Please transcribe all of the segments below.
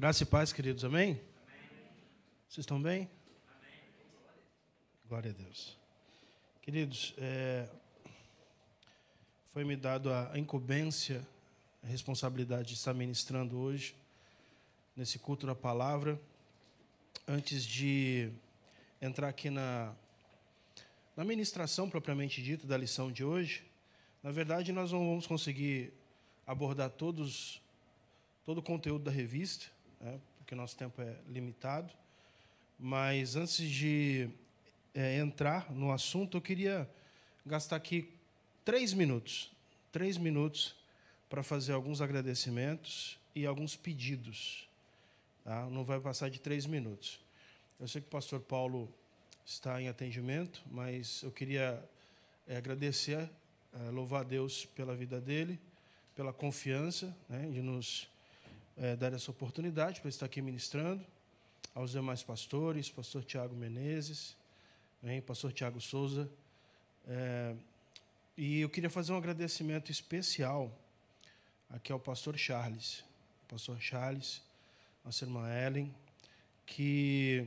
Graça e paz, queridos, amém? Amém. Vocês estão bem? Amém. Glória a Deus. Queridos, foi-me dado a incumbência, a responsabilidade de estar ministrando hoje, nesse culto da palavra. Antes de entrar aqui na ministração propriamente dita da lição de hoje, na verdade, nós não vamos conseguir abordar todo o conteúdo da revista, porque nosso tempo é limitado. Mas antes de entrar no assunto, eu queria gastar aqui 3 minutos para fazer alguns agradecimentos e alguns pedidos. Tá? Não vai passar de 3 minutos. Eu sei que o pastor Paulo está em atendimento, mas eu queria agradecer, louvar a Deus pela vida dele, pela confiança, de nos dar essa oportunidade para estar aqui ministrando, aos demais pastores, pastor Tiago Menezes, pastor Tiago Souza. E eu queria fazer um agradecimento especial aqui ao pastor Charles, nossa irmã Ellen, que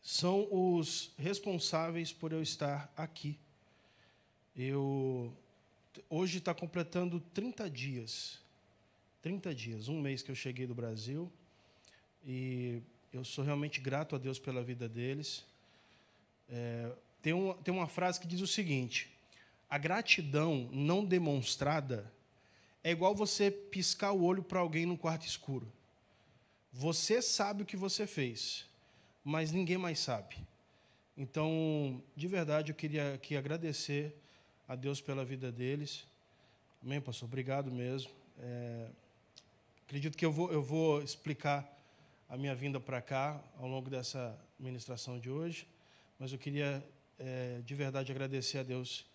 são os responsáveis por eu estar aqui. Hoje está completando 30 dias, um mês que eu cheguei do Brasil, e eu sou realmente grato a Deus pela vida deles. Tem uma frase que diz o seguinte: a gratidão não demonstrada é igual você piscar o olho para alguém num quarto escuro. Você sabe o que você fez, mas ninguém mais sabe. Então, de verdade, eu queria aqui agradecer a Deus pela vida deles. Amém, pastor? Obrigado mesmo. Acredito que eu vou explicar a minha vinda para cá ao longo dessa ministração de hoje, mas eu queria, de verdade, agradecer a Deus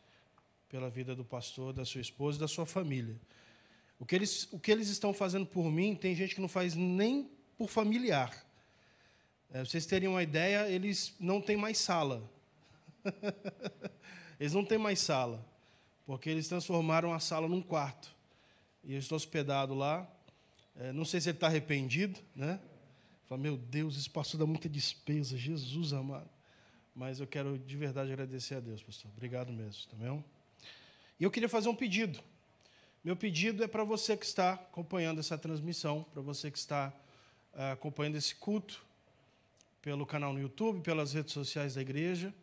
pela vida do pastor, da sua esposa e da sua família. O que eles estão fazendo por mim, tem gente que não faz nem por familiar. Pra vocês terem uma ideia, eles não têm mais sala. Eles não têm mais sala, porque eles transformaram a sala num quarto. E eu estou hospedado lá. Não sei se ele está arrependido, né? Fala, meu Deus, esse pastor dá muita despesa, Jesus amado. Mas eu quero de verdade agradecer a Deus, pastor. Obrigado mesmo, tá bem? E eu queria fazer um pedido. Meu pedido é para você que está acompanhando essa transmissão, para você que está acompanhando esse culto pelo canal no YouTube, pelas redes sociais da igreja.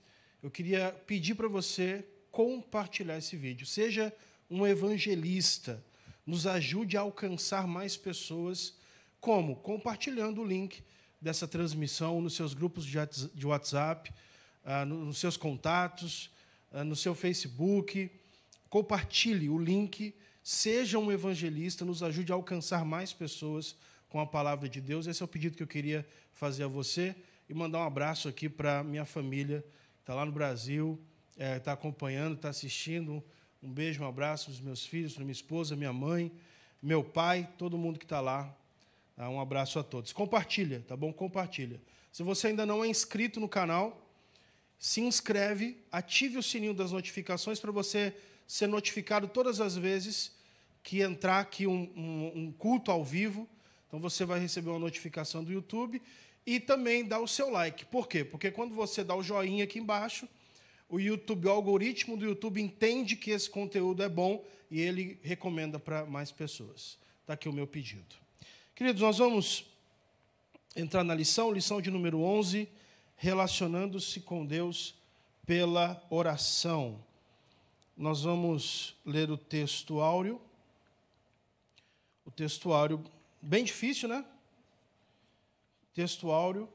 Eu queria pedir para você compartilhar esse vídeo. Seja um evangelista, nos ajude a alcançar mais pessoas. Como? Compartilhando o link dessa transmissão nos seus grupos de WhatsApp, nos seus contatos, no seu Facebook. Compartilhe o link, seja um evangelista, nos ajude a alcançar mais pessoas com a palavra de Deus. Esse é o pedido que eu queria fazer a você. E mandar um abraço aqui para minha família, que está lá no Brasil, está acompanhando, está assistindo. Um beijo, um abraço dos meus filhos, para minha esposa, minha mãe, meu pai, todo mundo que está lá. Um abraço a todos. Compartilha, tá bom? Compartilha. Se você ainda não é inscrito no canal, se inscreve, ative o sininho das notificações para você ser notificado todas as vezes que entrar aqui um culto ao vivo. Então, você vai receber uma notificação do YouTube e também dá o seu like. Por quê? Porque quando você dá o joinha aqui embaixo, o algoritmo do YouTube entende que esse conteúdo é bom e ele recomenda para mais pessoas. Está aqui o meu pedido. Queridos, nós vamos entrar na lição de número 11, relacionando-se com Deus pela oração. Nós vamos ler o texto áureo. O texto áureo, bem difícil, né? Texto áureo,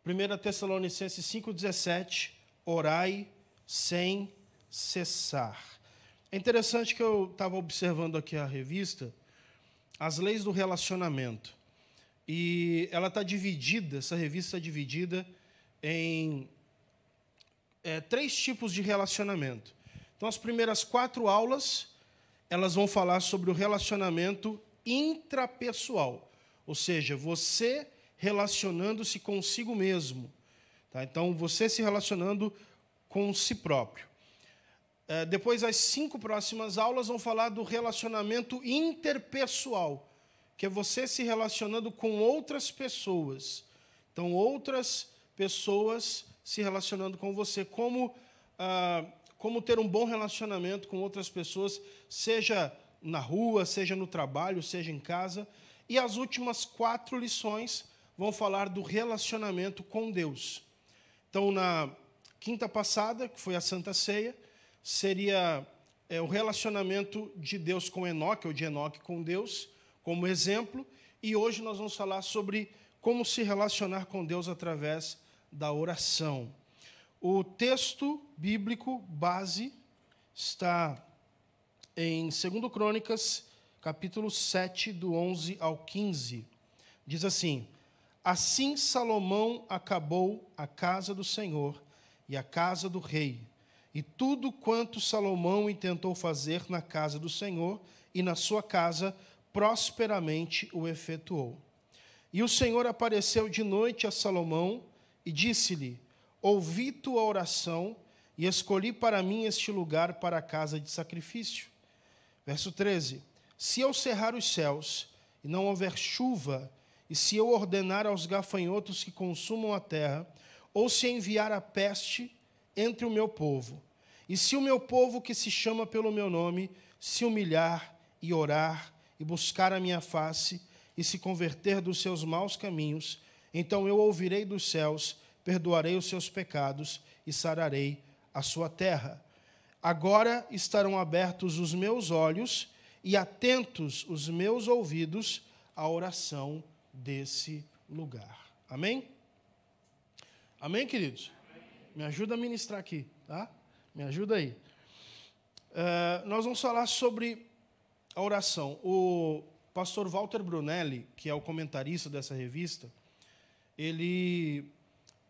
1 Tessalonicenses 5,17, orai sem cessar. É interessante que eu estava observando aqui a revista, as leis do relacionamento. E ela está dividida, essa revista está dividida em 3 tipos de relacionamento. Então, as primeiras 4 aulas, elas vão falar sobre o relacionamento intrapessoal. Ou seja, você relacionando-se consigo mesmo. Tá? Então, você se relacionando com si próprio. Depois, as 5 próximas aulas vão falar do relacionamento interpessoal, que é você se relacionando com outras pessoas. Então, outras pessoas se relacionando com você. Como ter um bom relacionamento com outras pessoas, seja na rua, seja no trabalho, seja em casa. E as últimas 4 lições vão falar do relacionamento com Deus. Então, na quinta passada, que foi a Santa Ceia, seria o relacionamento de Deus com Enoque, ou de Enoque com Deus, como exemplo. E hoje nós vamos falar sobre como se relacionar com Deus através da oração. O texto bíblico base está em 2 Crônicas, capítulo 7, do 11 ao 15. Diz assim: Assim Salomão acabou a casa do Senhor e a casa do rei, e tudo quanto Salomão intentou fazer na casa do Senhor e na sua casa, prosperamente o efetuou. E o Senhor apareceu de noite a Salomão e disse-lhe: Ouvi tua oração e escolhi para mim este lugar para a casa de sacrifício. Verso 13: Se eu cerrar os céus e não houver chuva, e se eu ordenar aos gafanhotos que consumam a terra, ou se enviar a peste entre o meu povo, e se o meu povo que se chama pelo meu nome se humilhar e orar e buscar a minha face e se converter dos seus maus caminhos, então eu ouvirei dos céus, perdoarei os seus pecados e sararei a sua terra. Agora estarão abertos os meus olhos e atentos os meus ouvidos à oração desse lugar. Amém? Amém, queridos? Amém. Me ajuda a ministrar aqui, tá? Me ajuda aí. Nós vamos falar sobre a oração. O pastor Walter Brunelli, que é o comentarista dessa revista, ele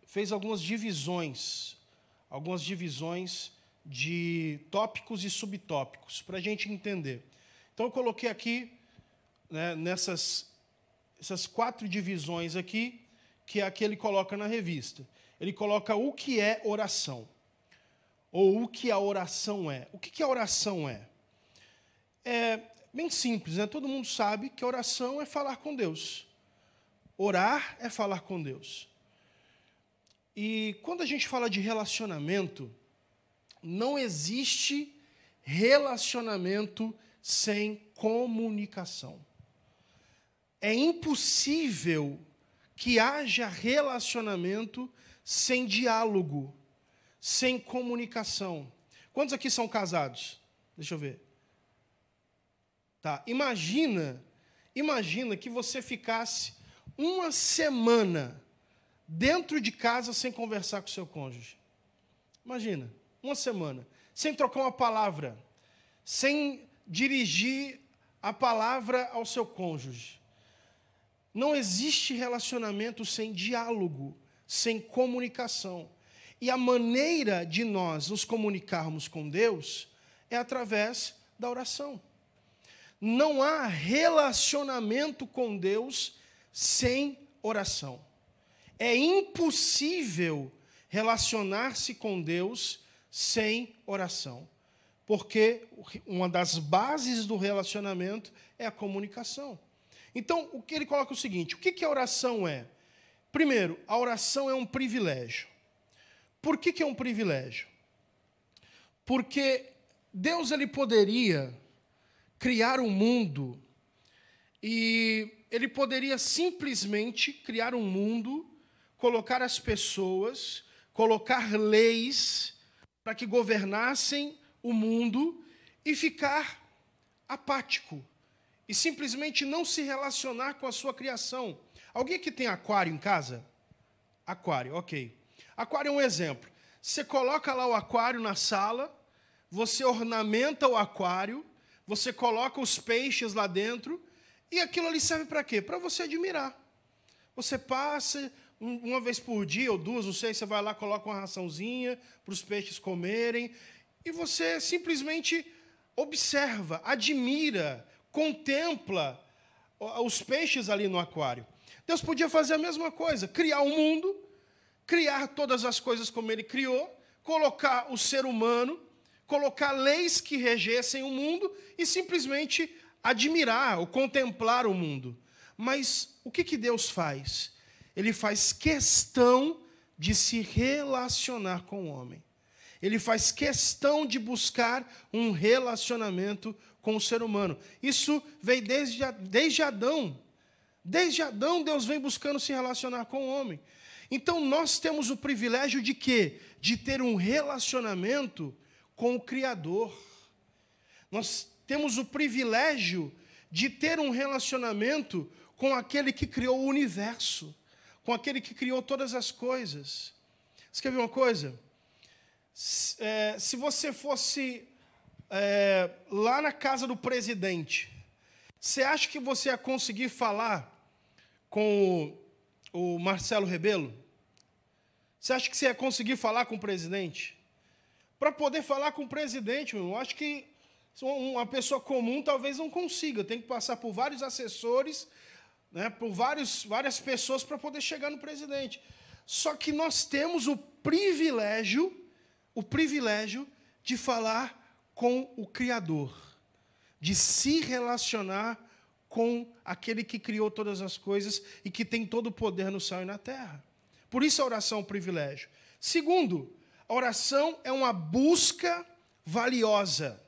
fez algumas divisões de tópicos e subtópicos, para a gente entender. Então, eu coloquei aqui, né, essas 4 divisões aqui, que é a que ele coloca na revista. Ele coloca o que é oração, ou o que a oração é. O que a oração é? É bem simples, né? Todo mundo sabe que oração é falar com Deus. Orar é falar com Deus. E quando a gente fala de relacionamento, não existe relacionamento sem comunicação. É impossível que haja relacionamento sem diálogo, sem comunicação. Quantos aqui são casados? Deixa eu ver. Tá, imagina que você ficasse uma semana dentro de casa sem conversar com seu cônjuge. Imagina, uma semana, sem trocar uma palavra, sem dirigir a palavra ao seu cônjuge. Não existe relacionamento sem diálogo, sem comunicação. E a maneira de nós nos comunicarmos com Deus é através da oração. Não há relacionamento com Deus sem oração. É impossível relacionar-se com Deus sem oração. Porque uma das bases do relacionamento é a comunicação. Então, o que ele coloca é o seguinte: o que a oração é? Primeiro, a oração é um privilégio. Por que é um privilégio? Porque Deus ele poderia criar um mundo e ele poderia simplesmente criar um mundo, colocar as pessoas, colocar leis para que governassem o mundo e ficar apático e simplesmente não se relacionar com a sua criação. Alguém aqui tem aquário em casa? Aquário, ok. Aquário é um exemplo. Você coloca lá o aquário na sala, você ornamenta o aquário, você coloca os peixes lá dentro, e aquilo ali serve para quê? Para você admirar. Você passa uma vez por dia, ou 2, não sei, você vai lá, coloca uma raçãozinha para os peixes comerem, e você simplesmente observa, admira, contempla os peixes ali no aquário. Deus podia fazer a mesma coisa, criar um mundo, criar todas as coisas como Ele criou, colocar o ser humano, colocar leis que regessem o mundo e simplesmente admirar ou contemplar o mundo. Mas o que Deus faz? Ele faz questão de se relacionar com o homem. Ele faz questão de buscar um relacionamento com o ser humano. Isso veio desde Adão. Desde Adão, Deus vem buscando se relacionar com o homem. Então, nós temos o privilégio de quê? De ter um relacionamento com o Criador. Nós temos o privilégio de ter um relacionamento com aquele que criou o universo, com aquele que criou todas as coisas. Você quer ver uma coisa? Se você fosse lá na casa do presidente, você acha que você ia conseguir falar com o Marcelo Rebelo? Você acha que você ia conseguir falar com o presidente? Para poder falar com o presidente, eu acho que uma pessoa comum talvez não consiga. Tem que passar por vários assessores, né, por várias pessoas para poder chegar no presidente. Só que nós temos o privilégio de falar com o Criador, de se relacionar com aquele que criou todas as coisas e que tem todo o poder no céu e na terra. Por isso a oração é um privilégio. Segundo, a oração é uma busca valiosa.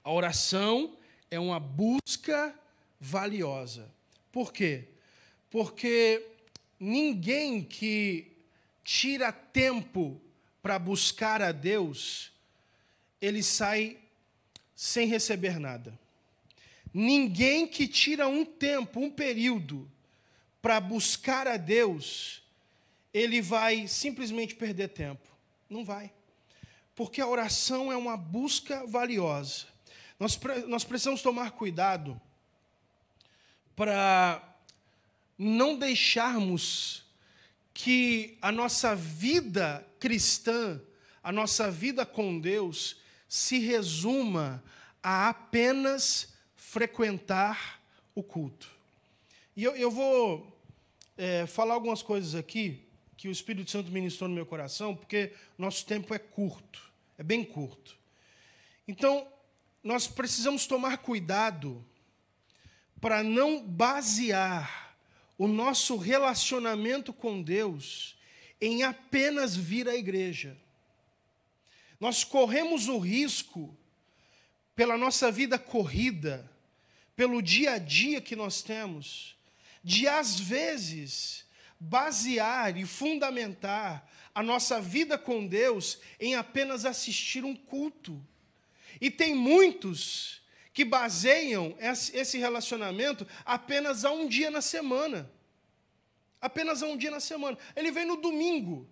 A oração é uma busca valiosa. Por quê? Porque ninguém que tira tempo para buscar a Deus, ele sai sem receber nada. Ninguém que tira um tempo, um período, para buscar a Deus, ele vai simplesmente perder tempo. Não vai. Porque a oração é uma busca valiosa. Nós precisamos tomar cuidado para não deixarmos que a nossa vida cristã, a nossa vida com Deus, se resuma a apenas frequentar o culto. E eu vou falar algumas coisas aqui que o Espírito Santo ministrou no meu coração, porque nosso tempo é curto, é bem curto. Então, nós precisamos tomar cuidado para não basear o nosso relacionamento com Deus em apenas vir à igreja. Nós corremos o risco, pela nossa vida corrida, pelo dia a dia que nós temos, de, às vezes, basear e fundamentar a nossa vida com Deus em apenas assistir um culto. E tem muitos que baseiam esse relacionamento apenas a um dia na semana. Apenas a um dia na semana. Ele vem no domingo.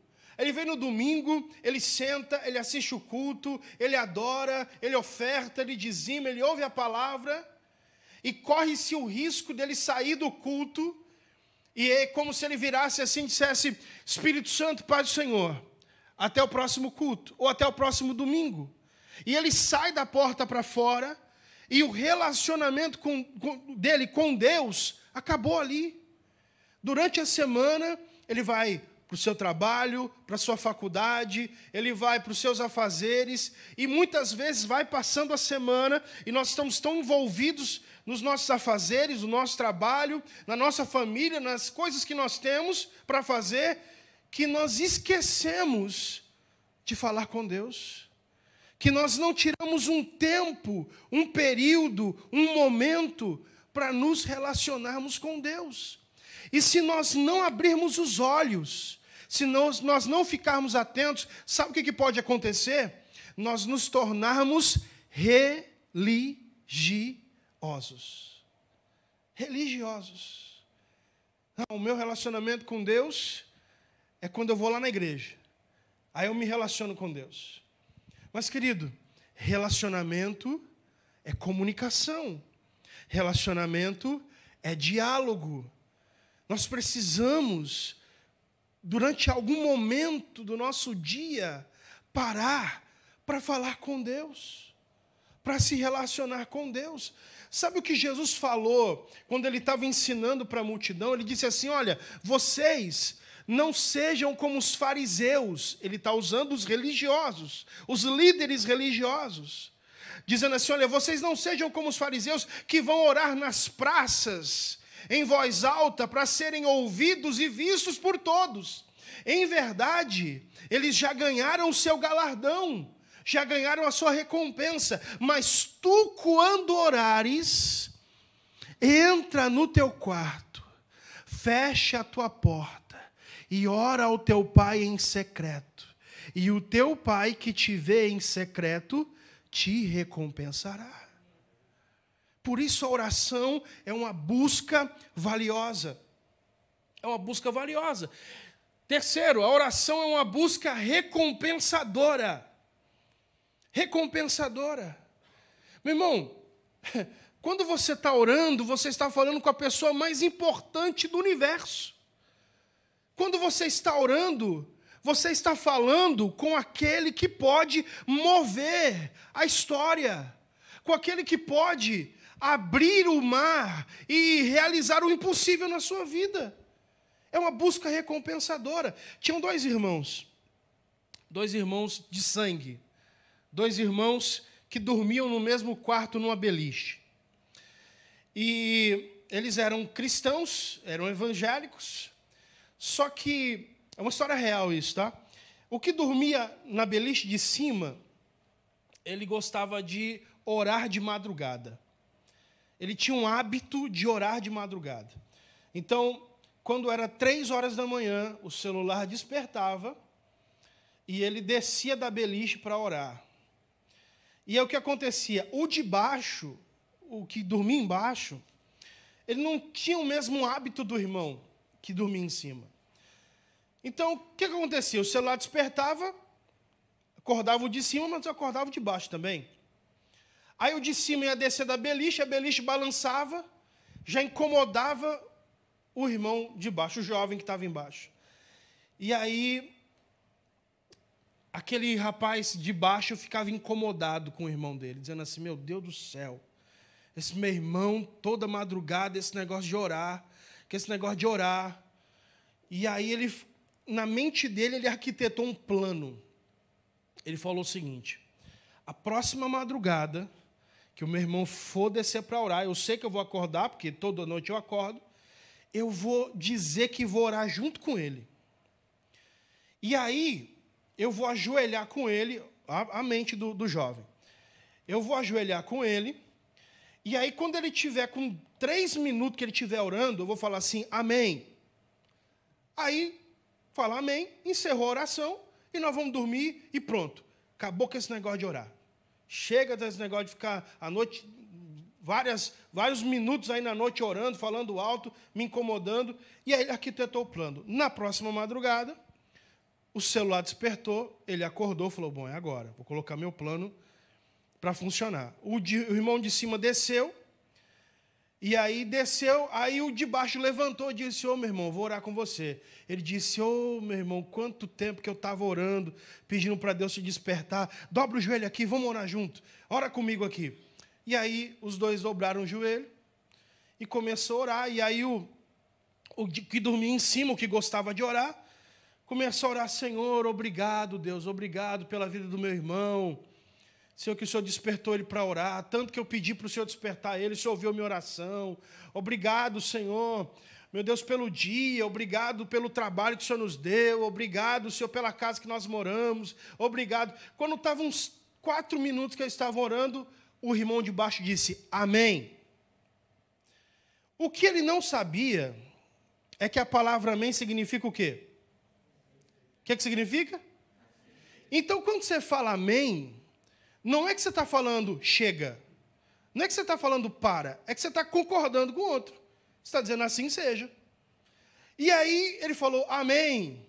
Ele senta, ele assiste o culto, ele adora, ele oferta, ele dizima, ele ouve a palavra, e corre-se o risco dele sair do culto, e é como se ele virasse assim e dissesse: Espírito Santo, Pai do Senhor, até o próximo culto, ou até o próximo domingo. E ele sai da porta para fora, e o relacionamento dele com Deus acabou ali. Durante a semana, ele vai para o seu trabalho, para a sua faculdade, ele vai para os seus afazeres, e muitas vezes vai passando a semana, e nós estamos tão envolvidos nos nossos afazeres, no nosso trabalho, na nossa família, nas coisas que nós temos para fazer, que nós esquecemos de falar com Deus, que nós não tiramos um tempo, um período, um momento para nos relacionarmos com Deus. E se nós não abrirmos os olhos, se nós não ficarmos atentos, sabe o que pode acontecer? Nós nos tornarmos religiosos. Religiosos. Não, o meu relacionamento com Deus é quando eu vou lá na igreja. Aí eu me relaciono com Deus. Mas, querido, relacionamento é comunicação. Relacionamento é diálogo. Nós precisamos, durante algum momento do nosso dia, parar para falar com Deus, para se relacionar com Deus. Sabe o que Jesus falou quando ele estava ensinando para a multidão? Ele disse assim: olha, vocês não sejam como os fariseus. Ele está usando os religiosos, os líderes religiosos, dizendo assim: olha, vocês não sejam como os fariseus que vão orar nas praças em voz alta para serem ouvidos e vistos por todos. Em verdade, eles já ganharam o seu galardão, já ganharam a sua recompensa. Mas tu, quando orares, entra no teu quarto, fecha a tua porta e ora ao teu pai em secreto. E o teu pai que te vê em secreto te recompensará. Por isso a oração é uma busca valiosa. É uma busca valiosa. Terceiro, a oração é uma busca recompensadora. Recompensadora. Meu irmão, quando você está orando, você está falando com a pessoa mais importante do universo. Quando você está orando, você está falando com aquele que pode mover a história, com aquele que pode abrir o mar e realizar o impossível na sua vida. É uma busca recompensadora. Tinham dois irmãos de sangue, dois irmãos que dormiam no mesmo quarto numa beliche. E eles eram cristãos, eram evangélicos, só que, é uma história real isso, tá? O que dormia na beliche de cima, ele gostava de orar de madrugada. Ele tinha um hábito de orar de madrugada. Então, quando era 3 horas da manhã, o celular despertava e ele descia da beliche para orar. E é o que acontecia. O de baixo, o que dormia embaixo, ele não tinha o mesmo hábito do irmão que dormia em cima. Então, o que acontecia? O celular despertava, acordava o de cima, mas acordava o de baixo também. Aí o de cima ia descer da beliche, a beliche balançava, já incomodava o irmão de baixo, o jovem que estava embaixo. E aí, aquele rapaz de baixo ficava incomodado com o irmão dele, dizendo assim, meu Deus do céu, esse meu irmão, toda madrugada, esse negócio de orar, E aí, ele, na mente dele, ele arquitetou um plano. Ele falou o seguinte, a próxima madrugada, que o meu irmão for descer para orar, eu sei que eu vou acordar, porque toda noite eu acordo, eu vou dizer que vou orar junto com ele. E aí, eu vou ajoelhar com ele, a mente do jovem. Eu vou ajoelhar com ele, e aí, quando ele tiver com 3 minutos que ele estiver orando, eu vou falar assim, amém. Aí, fala amém, encerrou a oração, e nós vamos dormir, e pronto. Acabou com esse negócio de orar. Chega desse negócio de ficar à noite, vários minutos aí na noite orando, falando alto, me incomodando, e aí ele arquitetou o plano. Na próxima madrugada, o celular despertou, ele acordou, falou, bom, é agora, vou colocar meu plano para funcionar. O irmão de cima desceu, e aí desceu, aí o de baixo levantou e disse, ô meu irmão, vou orar com você. Ele disse, ô meu irmão, quanto tempo que eu estava orando, pedindo para Deus te despertar, dobra o joelho aqui, vamos orar junto, ora comigo aqui. E aí os dois dobraram o joelho e começou a orar, e aí o que dormia em cima, o que gostava de orar, começou a orar, Senhor, obrigado Deus, obrigado pela vida do meu irmão, Senhor, que o Senhor despertou ele para orar, tanto que eu pedi para o Senhor despertar ele, o Senhor ouviu a minha oração. Obrigado, Senhor, meu Deus, pelo dia, obrigado pelo trabalho que o Senhor nos deu, obrigado, Senhor, pela casa que nós moramos, obrigado. Quando estavam uns 4 minutos que eu estava orando, o irmão de baixo disse, amém. O que ele não sabia é que a palavra amém significa o quê? O que significa? Então, quando você fala amém, não é que você está falando chega, não é que você está falando para, é que você está concordando com o outro. Você está dizendo assim seja. E aí ele falou amém.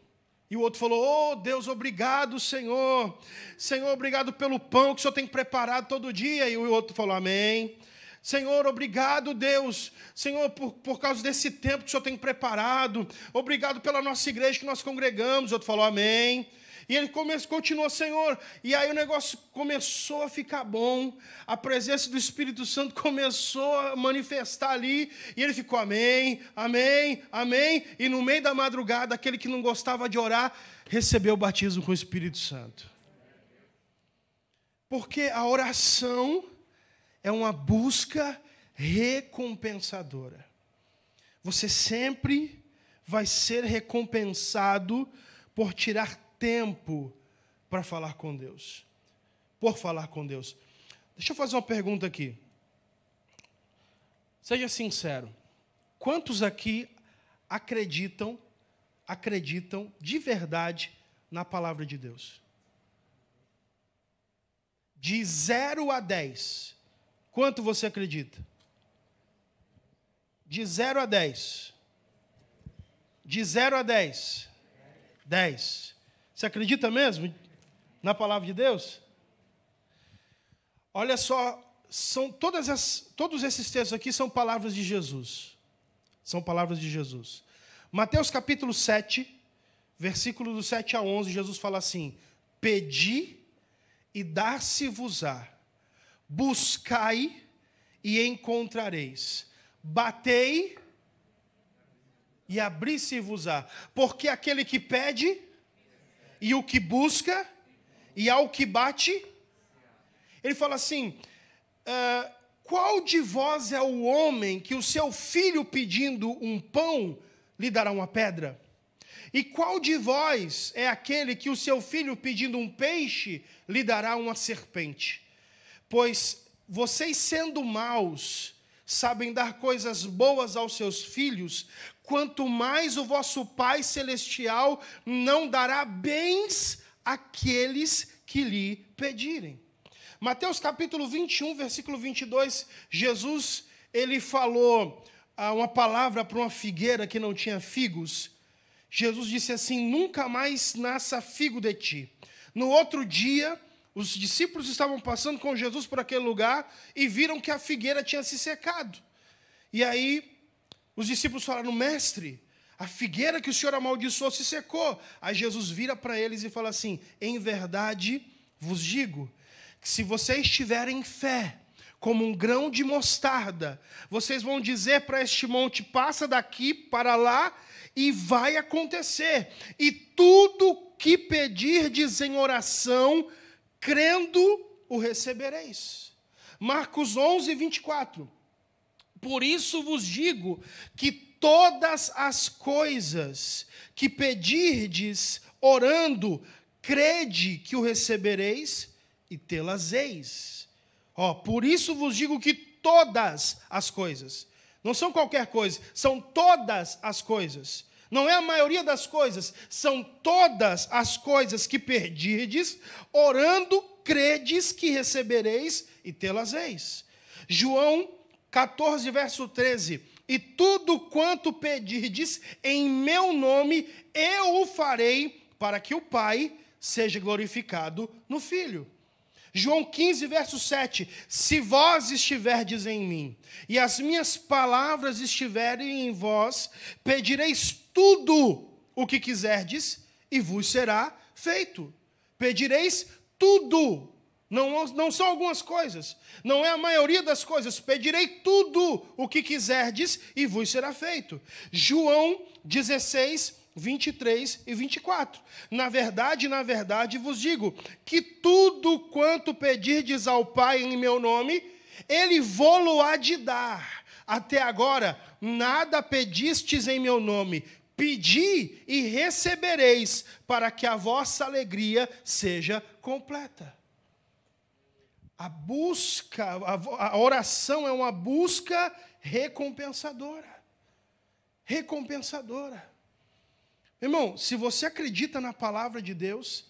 E o outro falou, oh Deus, obrigado Senhor. Senhor, obrigado pelo pão que o Senhor tem preparado todo dia. E o outro falou amém. Senhor, obrigado Deus. Senhor, por causa desse tempo que o Senhor tem preparado. Obrigado pela nossa igreja que nós congregamos. O outro falou amém. E ele continuou, Senhor, e aí o negócio começou a ficar bom, a presença do Espírito Santo começou a manifestar ali, e ele ficou, amém, amém, amém, e no meio da madrugada, aquele que não gostava de orar, recebeu o batismo com o Espírito Santo. Porque a oração é uma busca recompensadora. Você sempre vai ser recompensado por tirar tempo para falar com Deus. Por falar com Deus. Deixa eu fazer uma pergunta aqui. Seja sincero. Quantos aqui acreditam de verdade na palavra de Deus? De 0 a 10. Quanto você acredita? De 0 a 10. De 0 a 10. 10. Você acredita mesmo na palavra de Deus? Olha só, todos esses textos aqui são palavras de Jesus. São palavras de Jesus. Mateus capítulo 7, versículo do 7 a 11, Jesus fala assim: pedi e dar-se-vos-á, buscai e encontrareis, batei e abri-se-vos-á, porque aquele que pede e o que busca e ao que bate, ele fala assim, qual de vós é o homem que o seu filho pedindo um pão lhe dará uma pedra? E qual de vós é aquele que o seu filho pedindo um peixe lhe dará uma serpente? Pois vocês, sendo maus, sabem dar coisas boas aos seus filhos, quanto mais o vosso Pai Celestial não dará bens àqueles que lhe pedirem. Mateus capítulo 21, versículo 22, Jesus, ele falou uma palavra para uma figueira que não tinha figos. Jesus disse assim: nunca mais nasça figo de ti. No outro dia, os discípulos estavam passando com Jesus por aquele lugar e viram que a figueira tinha se secado. E aí, os discípulos falaram: mestre, a figueira que o Senhor amaldiçoou se secou. Aí Jesus vira para eles e fala assim: em verdade vos digo, que se vocês tiverem fé, como um grão de mostarda, vocês vão dizer para este monte: passa daqui para lá, e vai acontecer. E tudo que pedirdes em oração, crendo, o recebereis. Marcos 11, 24. Por isso vos digo que todas as coisas que pedirdes orando, crede que o recebereis e tê-las-eis. Por isso vos digo que todas as coisas, não são qualquer coisa, são todas as coisas. Não é a maioria das coisas, são todas as coisas que pedirdes, orando, credes que recebereis e tê-las-eis. João 14, verso 13. E tudo quanto pedirdes em meu nome, eu o farei, para que o Pai seja glorificado no Filho. João 15, verso 7, se vós estiverdes em mim, e as minhas palavras estiverem em vós, pedireis tudo o que quiserdes, e vos será feito. Pedireis tudo, não são algumas coisas, não é a maioria das coisas, pedirei tudo o que quiserdes, e vos será feito. João 16, 23 e 24. Na verdade vos digo, que tudo quanto pedirdes ao Pai em meu nome, Ele vô-lo-á de dar. Até agora, nada pedistes em meu nome. Pedi e recebereis, para que a vossa alegria seja completa. A oração é uma busca recompensadora. Recompensadora. Irmão, se você acredita na palavra de Deus,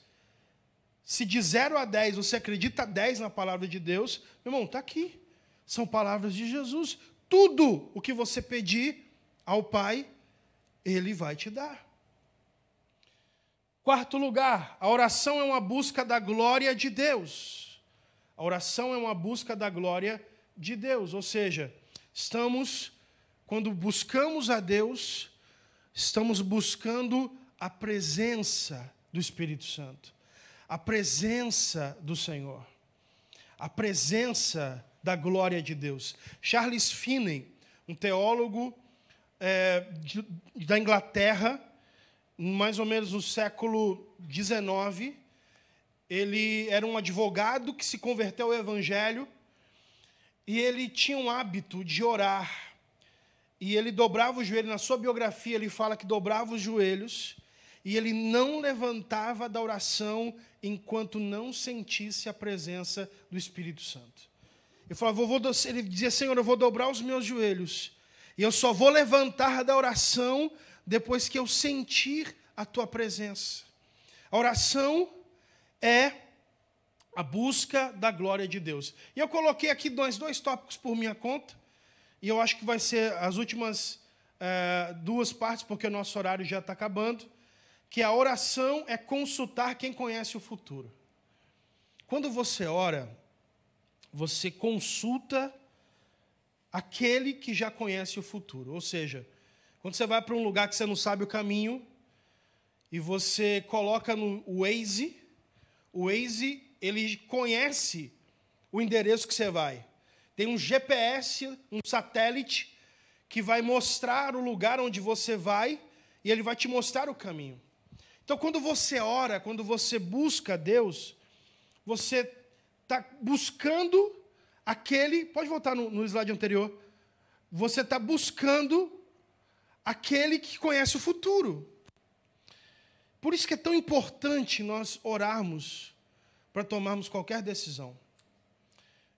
se de 0 a 10 você acredita 10 na palavra de Deus, meu irmão, está aqui. São palavras de Jesus. Tudo o que você pedir ao Pai, Ele vai te dar. Quarto lugar, a oração é uma busca da glória de Deus. A oração é uma busca da glória de Deus. Ou seja, quando buscamos a Deus, estamos buscando a presença do Espírito Santo, a presença do Senhor, a presença da glória de Deus. Charles Finney, um teólogo da Inglaterra, mais ou menos no século XIX, ele era um advogado que se converteu ao Evangelho e ele tinha um hábito de orar. e ele dobrava o joelho. Na sua biografia, ele fala que dobrava os joelhos e ele não levantava da oração enquanto não sentisse a presença do Espírito Santo. Ele falava, ele dizia, Senhor, eu vou dobrar os meus joelhos e eu só vou levantar da oração depois que eu sentir a tua presença. A oração é a busca da glória de Deus. E eu coloquei aqui dois tópicos por minha conta, e eu acho que vai ser as últimas duas partes, porque o nosso horário já está acabando, que a oração é consultar quem conhece o futuro. Quando você ora, você consulta aquele que já conhece o futuro. Ou seja, quando você vai para um lugar que você não sabe o caminho, e você coloca no Waze, o Waze, ele conhece o endereço que você vai. Tem um GPS, um satélite, que vai mostrar o lugar onde você vai, e ele vai te mostrar o caminho. Então, quando você ora, quando você busca Deus, você está buscando aquele... Pode voltar no slide anterior. Você está buscando aquele que conhece o futuro. Por isso que é tão importante nós orarmos para tomarmos qualquer decisão.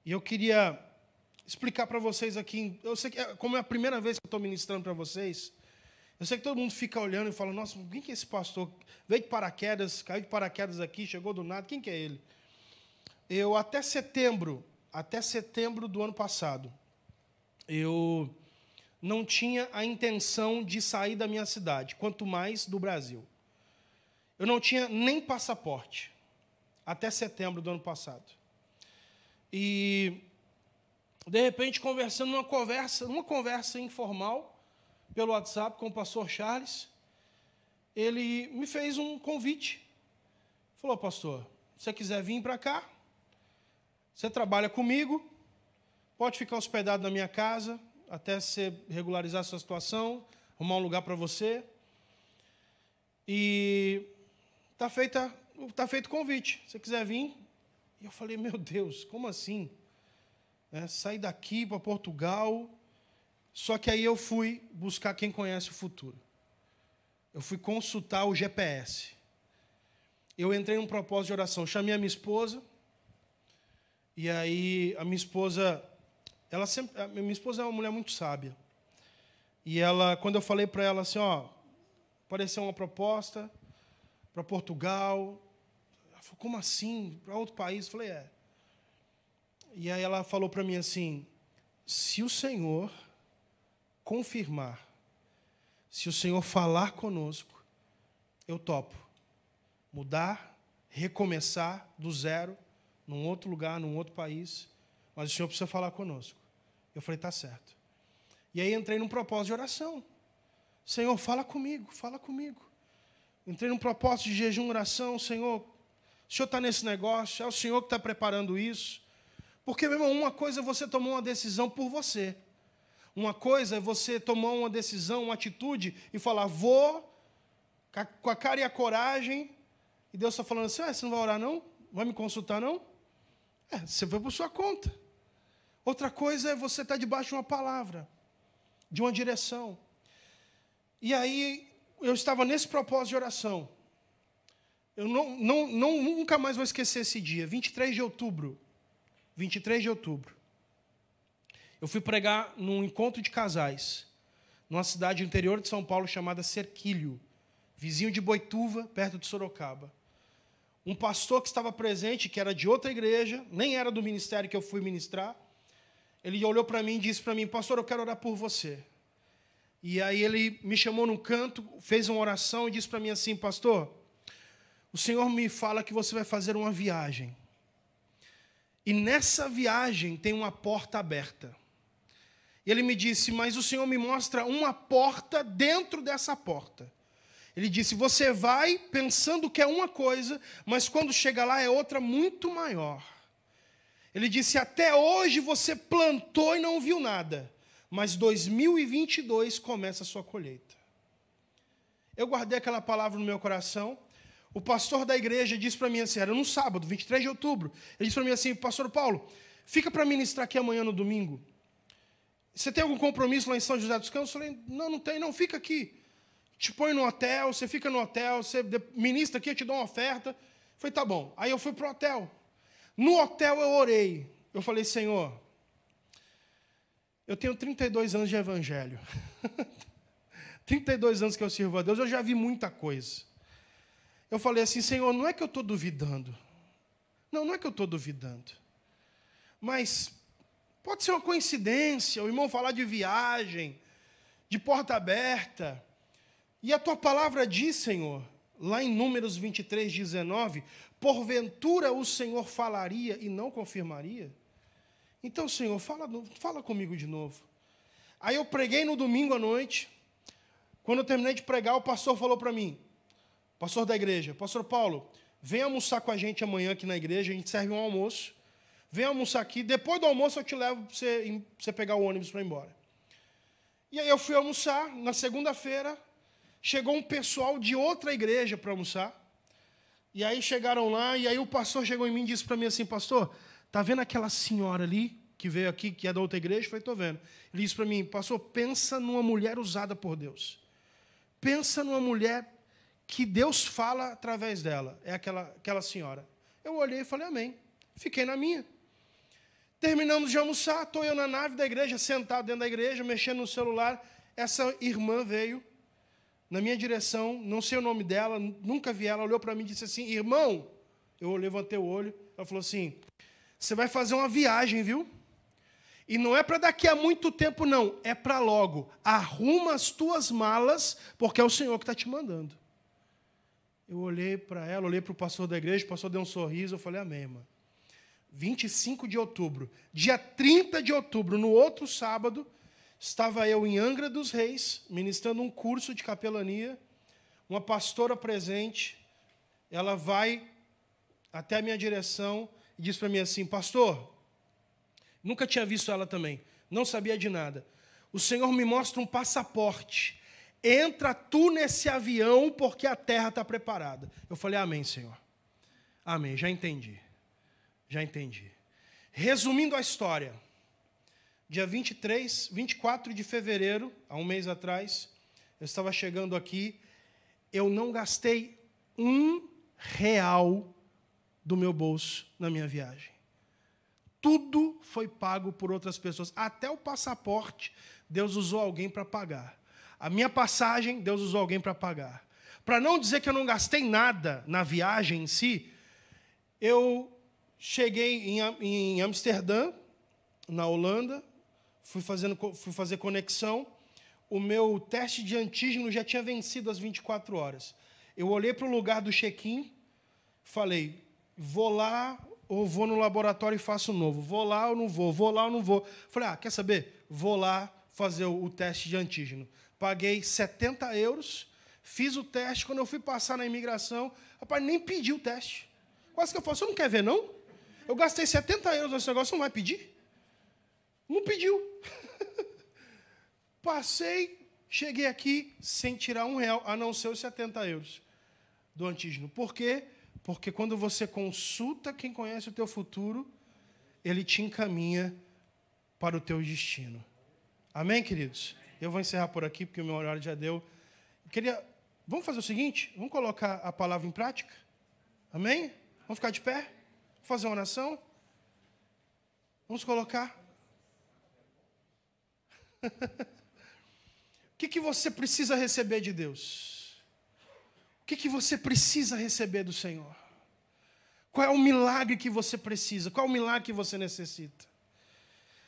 E eu queria explicar para vocês aqui, eu sei que como é a primeira vez que eu estou ministrando para vocês, eu sei que todo mundo fica olhando e fala, nossa, quem que é esse pastor? Veio de paraquedas, caiu de paraquedas aqui, chegou do nada, quem que é ele? Eu, até setembro do ano passado, eu não tinha a intenção de sair da minha cidade, quanto mais do Brasil. Eu não tinha nem passaporte, até setembro do ano passado. E, de repente, conversando numa conversa informal, pelo WhatsApp, com o pastor Charles, ele me fez um convite. Falou, pastor, se você quiser vir para cá, você trabalha comigo, pode ficar hospedado na minha casa, até você regularizar a sua situação, arrumar um lugar para você. E está feito o convite. Se você quiser vir. E eu falei, meu Deus, como assim? Sair daqui para Portugal. Só que aí eu fui buscar quem conhece o futuro. Eu fui consultar o GPS. Eu entrei num propósito de oração. Chamei a minha esposa. E aí a minha esposa... a minha esposa é uma mulher muito sábia. E ela, quando eu falei para ela assim, apareceu uma proposta para Portugal. Ela falou, como assim? Para outro país? Eu falei, E aí ela falou para mim assim, se o Senhor confirmar, se o Senhor falar conosco, eu topo. Mudar, recomeçar do zero, num outro lugar, num outro país, mas o Senhor precisa falar conosco. Eu falei, está certo. E aí entrei num propósito de oração. Senhor, fala comigo, fala comigo. Entrei num propósito de jejum e oração. Senhor, o Senhor está nesse negócio, é o Senhor que está preparando isso. Porque, meu irmão, uma coisa é você tomar uma decisão por você. Uma coisa é você tomar uma decisão, uma atitude e falar, vou, com a cara e a coragem, e Deus está falando assim, você não vai orar não? Vai me consultar não? Você foi por sua conta. Outra coisa é você estar debaixo de uma palavra, de uma direção. E aí, eu estava nesse propósito de oração. Eu nunca mais vou esquecer esse dia, 23 de outubro. 23 de outubro. Eu fui pregar num encontro de casais, numa cidade do interior de São Paulo chamada Serquilho, vizinho de Boituva, perto de Sorocaba. Um pastor que estava presente, que era de outra igreja, nem era do ministério que eu fui ministrar, ele olhou para mim e disse para mim, pastor, eu quero orar por você. E aí ele me chamou num canto, fez uma oração e disse para mim assim, pastor, o Senhor me fala que você vai fazer uma viagem. E nessa viagem tem uma porta aberta. E ele me disse, mas o Senhor me mostra uma porta dentro dessa porta. Ele disse, você vai pensando que é uma coisa, mas quando chega lá é outra muito maior. Ele disse, até hoje você plantou e não viu nada, mas 2022 começa a sua colheita. Eu guardei aquela palavra no meu coração. O pastor da igreja disse para mim assim, era no sábado, 23 de outubro, ele disse para mim assim, pastor Paulo, fica para ministrar aqui amanhã no domingo. você tem algum compromisso lá em São José dos Campos? Eu falei, não, não tem, não, fica aqui. Te põe no hotel, você fica no hotel, você ministra aqui, eu te dou uma oferta. Eu falei, tá bom. Aí eu fui para o hotel. No hotel eu orei. Eu falei, Senhor, eu tenho 32 anos de evangelho. 32 anos que eu sirvo a Deus, eu já vi muita coisa. Eu falei assim, Senhor, não é que eu estou duvidando. Não é que eu estou duvidando. Mas pode ser uma coincidência, o irmão falar de viagem, de porta aberta. E a tua palavra diz, Senhor, lá em Números 23, 19, porventura o Senhor falaria e não confirmaria? Então, Senhor, fala comigo de novo. Aí eu preguei no domingo à noite. Quando eu terminei de pregar, o pastor falou para mim, pastor da igreja, pastor Paulo, vem almoçar com a gente amanhã aqui na igreja, a gente serve um almoço. Vem almoçar aqui, depois do almoço eu te levo para você pegar o ônibus para ir embora. E aí eu fui almoçar, na segunda-feira, chegou um pessoal de outra igreja para almoçar. E aí chegaram lá, e aí o pastor chegou em mim e disse para mim assim, pastor, tá vendo aquela senhora ali, que veio aqui, que é da outra igreja? Eu falei, estou vendo. Ele disse para mim, pastor, pensa numa mulher usada por Deus. Pensa numa mulher que Deus fala através dela. É aquela senhora. Eu olhei e falei, amém. Fiquei na minha. Terminamos de almoçar, estou eu na nave da igreja, sentado dentro da igreja, mexendo no celular. Essa irmã veio na minha direção, não sei o nome dela, nunca vi ela, olhou para mim e disse assim, irmão, eu levantei o olho, ela falou assim, você vai fazer uma viagem, viu? E não é para daqui a muito tempo, não, é para logo. Arruma as tuas malas, porque é o Senhor que está te mandando. Eu olhei para ela, olhei para o pastor da igreja, o pastor deu um sorriso, eu falei, amém, irmã. 25 de outubro, dia 30 de outubro, no outro sábado, estava eu em Angra dos Reis, ministrando um curso de capelania, uma pastora presente, ela vai até a minha direção e diz para mim assim, pastor, nunca tinha visto ela também, não sabia de nada, o Senhor me mostra um passaporte, entra tu nesse avião porque a terra está preparada. Eu falei, amém, Senhor, amém, já entendi. Resumindo a história, dia 24 de fevereiro, há um mês atrás, eu estava chegando aqui, eu não gastei R$1 do meu bolso na minha viagem. Tudo foi pago por outras pessoas, até o passaporte, Deus usou alguém para pagar. A minha passagem, Deus usou alguém para pagar. Para não dizer que eu não gastei nada na viagem em si, eu cheguei em Amsterdã, na Holanda, fui fazer conexão, o meu teste de antígeno já tinha vencido as 24 horas. Eu olhei para o lugar do check-in, falei, vou lá ou vou no laboratório e faço um novo, vou lá ou não vou, Falei, quer saber? Vou lá fazer o teste de antígeno. Paguei €70, fiz o teste, quando eu fui passar na imigração, rapaz, nem pedi o teste. Quase que eu falei, você não quer ver, não? Eu gastei €70 nesse negócio, você não vai pedir? Não pediu. Passei, cheguei aqui sem tirar R$1, a não ser os €70 do antígeno. Por quê? Porque quando você consulta quem conhece o teu futuro, ele te encaminha para o teu destino. Amém, queridos? Eu vou encerrar por aqui, porque o meu horário já deu. Vamos fazer o seguinte? Vamos colocar a palavra em prática? Amém? Vamos ficar de pé? Fazer uma oração? Vamos colocar. O que você precisa receber de Deus? O que você precisa receber do Senhor? Qual é o milagre que você precisa? Qual é o milagre que você necessita?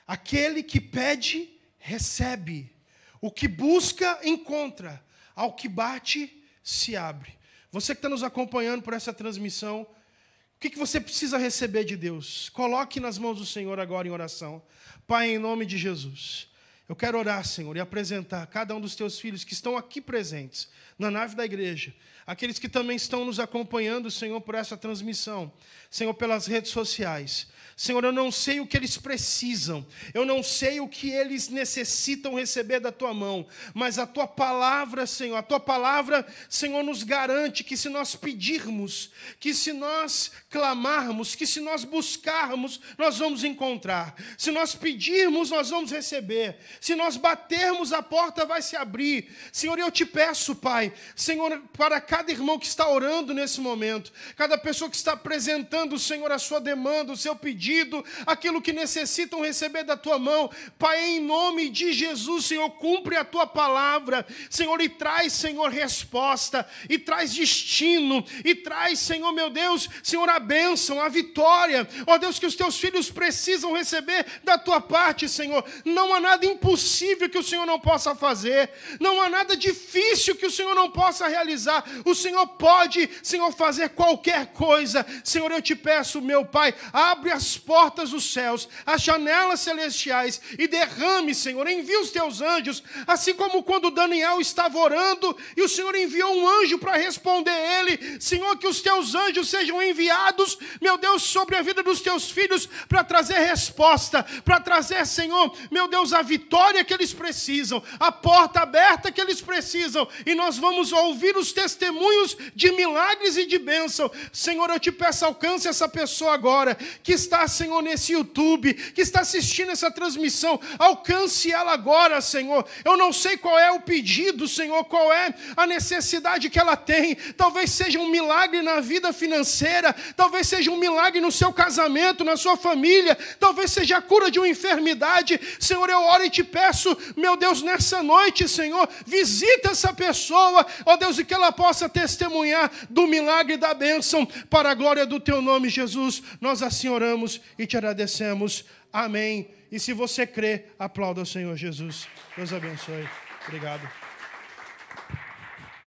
Aquele que pede, recebe. O que busca, encontra. Ao que bate, se abre. Você que está nos acompanhando por essa transmissão, o que você precisa receber de Deus? Coloque nas mãos do Senhor agora em oração. Pai, em nome de Jesus, eu quero orar, Senhor, e apresentar cada um dos teus filhos que estão aqui presentes, na nave da igreja, aqueles que também estão nos acompanhando, Senhor, por essa transmissão, Senhor, pelas redes sociais. Senhor, eu não sei o que eles precisam, eu não sei o que eles necessitam receber da Tua mão, mas a Tua palavra, Senhor, a Tua palavra, Senhor, nos garante que se nós pedirmos, que se nós clamarmos, que se nós buscarmos, nós vamos encontrar. Se nós pedirmos, nós vamos receber. Se nós batermos, a porta vai se abrir. Senhor, eu te peço, Pai, Senhor, para cada irmão que está orando nesse momento, cada pessoa que está apresentando, Senhor, a sua demanda, o seu pedido, aquilo que necessitam receber da tua mão, Pai, em nome de Jesus, Senhor, cumpre a tua palavra, Senhor, e traz, Senhor, resposta, e traz destino, e traz, Senhor, meu Deus, Senhor, a bênção, a vitória, ó Deus, que os teus filhos precisam receber da tua parte, Senhor. Não há nada impossível que o Senhor não possa fazer, não há nada difícil que o Senhor não possa realizar. O Senhor pode, Senhor, fazer qualquer coisa. Senhor, eu te peço, meu Pai, abre as portas dos céus, as janelas celestiais e derrame, Senhor, envia os teus anjos, assim como quando Daniel estava orando e o Senhor enviou um anjo para responder ele. Senhor, que os teus anjos sejam enviados, meu Deus, sobre a vida dos teus filhos para trazer resposta, para trazer, Senhor, meu Deus, a vitória que eles precisam, a porta aberta que eles precisam, e nós vamos ouvir os testemunhos de milagres e de bênção. Senhor, eu te peço, alcance essa pessoa agora, que está, Senhor, nesse YouTube, que está assistindo essa transmissão, alcance ela agora, Senhor. Eu não sei qual é o pedido, Senhor, qual é a necessidade que ela tem. Talvez seja um milagre na vida financeira, talvez seja um milagre no seu casamento, na sua família, talvez seja a cura de uma enfermidade. Senhor, eu oro e te peço, meu Deus, nessa noite, Senhor, visita essa pessoa, ó Deus, e que ela possa testemunhar do milagre da bênção, para a glória do teu nome, Jesus. Nós assim oramos e te agradecemos. Amém. E se você crê, aplauda o Senhor Jesus. Deus abençoe. Obrigado.